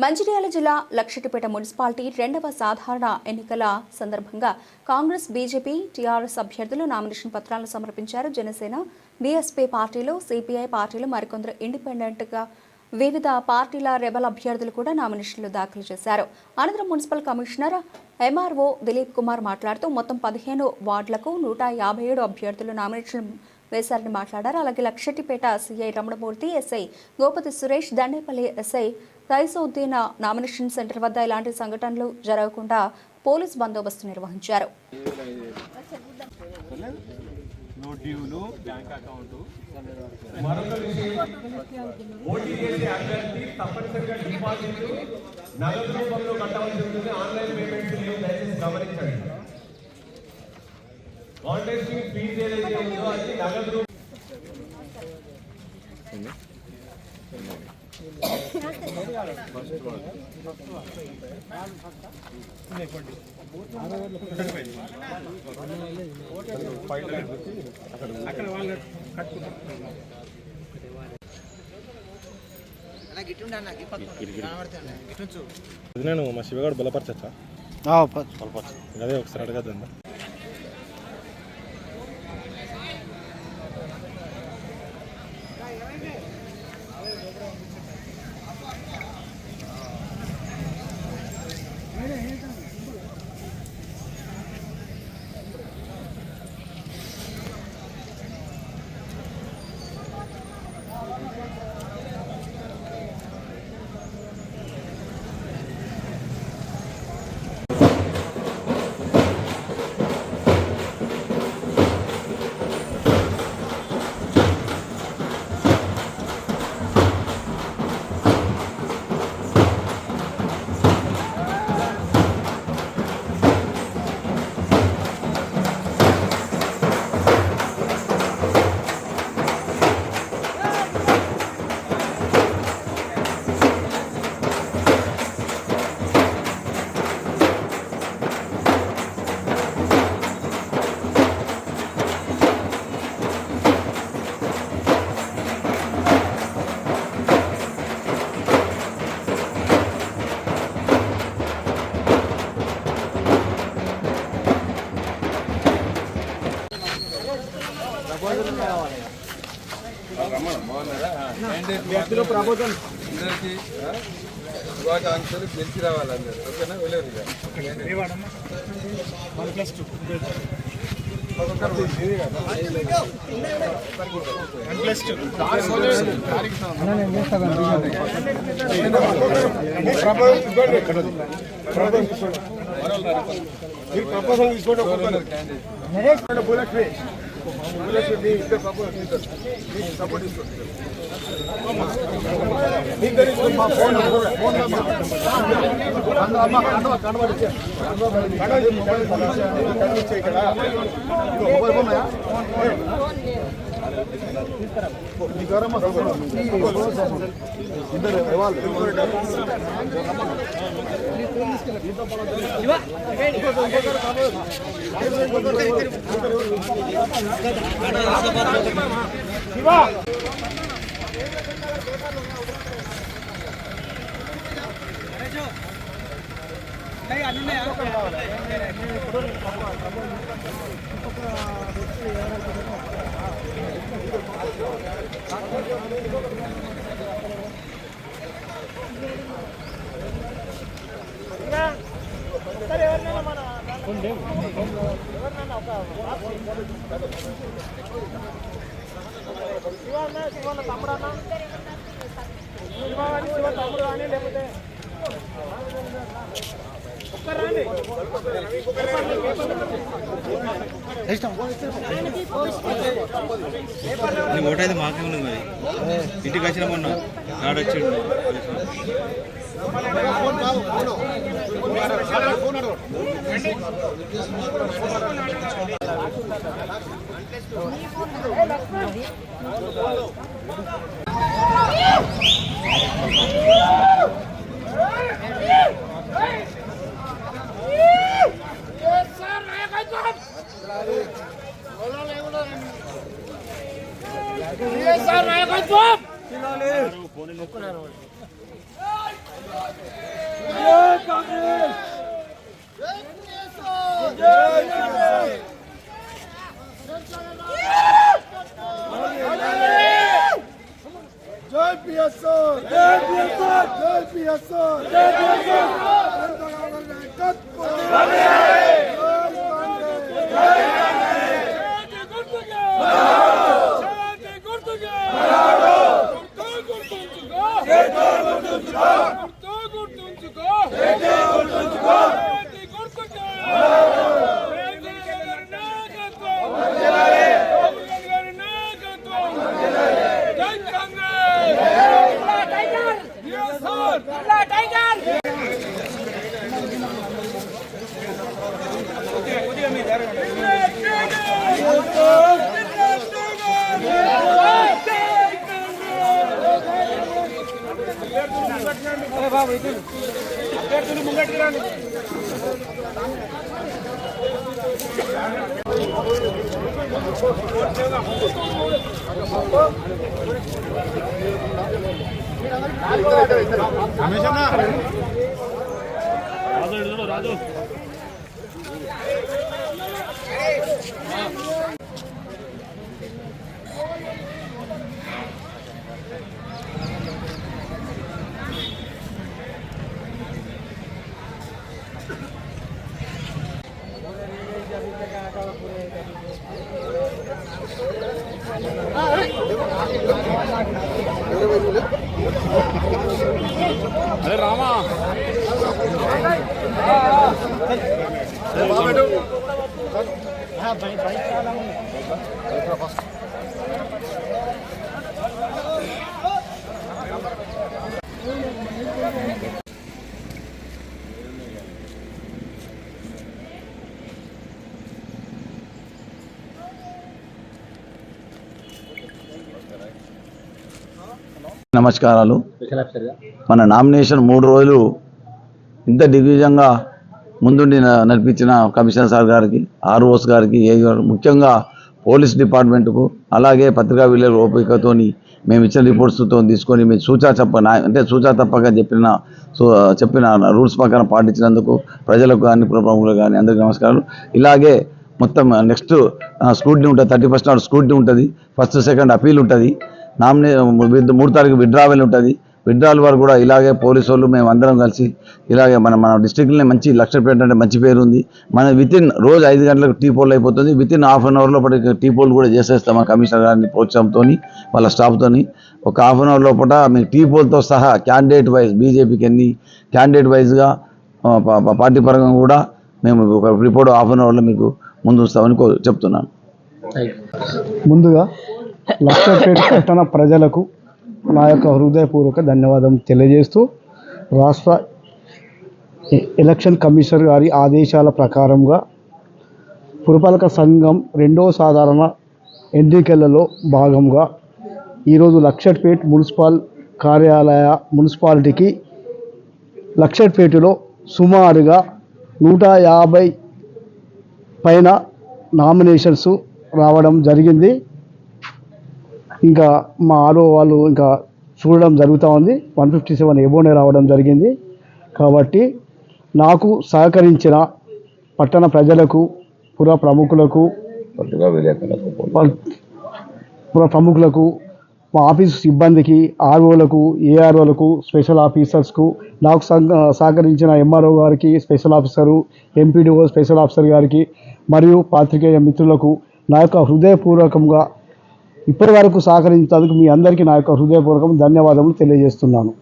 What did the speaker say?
మంచిర్యాల జిల్లా లక్షటిపేట మున్సిపాలిటీ రెండవ సాధారణ ఎన్నికల సందర్భంగా కాంగ్రెస్, బీజేపీ, టీఆర్ఎస్ అభ్యర్థులు నామినేషన్ పత్రాలను సమర్పించారు. జనసేన, బీఎస్పీ పార్టీలు, సిపిఐ పార్టీలు, మరికొందరు ఇండిపెండెంట్గా వివిధ పార్టీల రెబల్ అభ్యర్థులు కూడా నామినేషన్లు దాఖలు చేశారు. అనంతరం municipal commissioner MRO Dilip Kumar మాట్లాడుతూ మొత్తం 15 వార్డులకు 157 అభ్యర్థులు నామినేషన్ వేశారని మాట్లాడారు. అలాగే Luxettipet CI Ramanamurthy, SI Gopathi Suresh, Dandepalli SI Taisuddin nomination center వద్ద ఇలాంటి సంఘటనలు జరగకుండా పోలీస్ బందోబస్తు నిర్వహించారు. నేను మా శివగాడు బలపరచచ్చా అదే ఒకసారి అడగద్దా. శుభాకాంక్షలు గెలిచి రావాలి అందరు. ఓకేనా? వెళ్ళరు ప్రపోజల్ ఓటైతే మాకే ఉన్నది. మరి ఇంటికి వచ్చిన మొన్న నాడొచ్చిండు. నాయకత్వం రాజు అరే రామా నమస్కారాలు. మన నామినేషన్ 3 రోజులు ఇంత దిగ్విజయంగా ముందుండి నడిపించిన కమిషనర్ సార్ గారికి, ఆర్ఓస్ గారికి, ముఖ్యంగా పోలీస్ డిపార్ట్మెంట్కు, అలాగే పత్రికా విలేకరుల ఓపికతోని మేము ఇచ్చిన రిపోర్ట్స్తో తీసుకొని మేము సూచా తప్పగా చెప్పిన రూల్స్ ప్రకారం పాటించినందుకు ప్రజలకు కానీ ప్రముఖులకు కానీ అందరికీ నమస్కారాలు. ఇలాగే మొత్తం నెక్స్ట్ స్క్రూటినీ ఉంటుంది, 31st నాడు స్క్రూటినీ ఉంటుంది, 1st, 2nd అపీల్ ఉంటుంది, 3 తారీఖు విత్డ్రావల్ ఉంటుంది. విత్డ్రావల్ వరకు కూడా ఇలాగే పోలీసు వాళ్ళు మేము అందరం కలిసి ఇలాగే మన డిస్ట్రిక్ట్లోనే మంచి లక్షపేట అంటే మంచి పేరు ఉంది. మన వితిన్ రోజు 5 గంటలకు టీ పోల్ అయిపోతుంది. వితిన్ ½ అన్ అవర్ లోపల టీ పోల్ కూడా చేసేస్తాం. మన కమిషనర్ గారిని ప్రోత్సాహంతో వాళ్ళ స్టాఫ్తో ఒక ½ అన్ అవర్ లోపల మీకు టీ పోల్తో సహా క్యాండిడేట్ వైజ్ బీజేపీకి ఎన్ని క్యాండిడేట్ వైజ్గా పార్టీ పరంగా కూడా మేము ఒక రిపోర్ట్ ½ అన్ అవర్లో మీకు ముందు వస్తామని చెప్తున్నాను. ముందుగా లక్షపేట పట్టణ ప్రజలకు నా యొక్క హృదయపూర్వక ధన్యవాదం తెలియజేస్తూ, రాష్ట్ర ఎలక్షన్ కమిషనర్ గారి ఆదేశాల ప్రకారంగా పురపాలక సంఘం 2వ సాధారణ ఎన్నికలలో భాగంగా ఈరోజు లక్షపేట మున్సిపాలిటీకి లక్షపేటలో సుమారుగా 150 పైన నామినేషన్స్ రావడం జరిగింది. ఇంకా మా ఆర్ఓ వాళ్ళు ఇంకా చూడడం జరుగుతూ ఉంది. 157 ఎబోనే రావడం జరిగింది. కాబట్టి నాకు సహకరించిన పట్టణ ప్రజలకు, పుర ప్రముఖులకు, మా ఆఫీసు సిబ్బందికి, ఆర్ఓలకు, ఏఆర్ఓలకు, స్పెషల్ ఆఫీసర్స్కు, నాకు సహకరించిన ఎంఆర్ఓ గారికి, special officer, MPDO special officer గారికి మరియు పాత్రికేయ మిత్రులకు నా యొక్క హృదయపూర్వకంగా ఇప్పటి వరకు సహకరించినందుకు మీ అందరికీ నా యొక్క హృదయపూర్వకం ధన్యవాదములు తెలియజేస్తున్నాను.